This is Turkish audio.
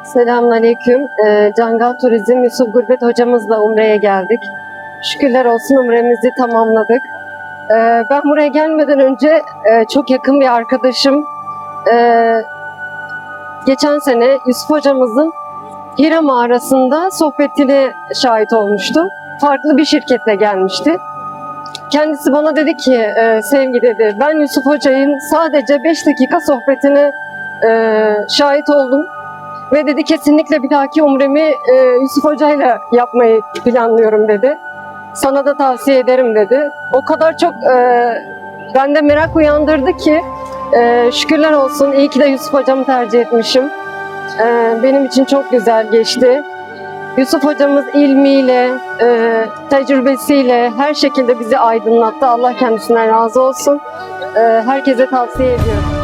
Selamünaleyküm. Cangal Turizm Yusuf Gurbet hocamızla Umre'ye geldik. Şükürler olsun Umre'mizi tamamladık. Ben buraya gelmeden önce çok yakın bir arkadaşım geçen sene Yusuf hocamızın Hira mağarasında sohbetine şahit olmuştu. Farklı bir şirketle gelmişti. Kendisi bana dedi ki, Sevgi dedi, ben Yusuf hocayın sadece 5 dakika sohbetine şahit oldum. Ve dedi kesinlikle bir dahaki umremi Yusuf hocayla yapmayı planlıyorum dedi. Sana da tavsiye ederim dedi. O kadar çok bende merak uyandırdı ki şükürler olsun iyi ki de Yusuf hocamı tercih etmişim. Benim için çok güzel geçti. Yusuf hocamız ilmiyle, tecrübesiyle her şekilde bizi aydınlattı. Allah kendisinden razı olsun. Herkese tavsiye ediyorum.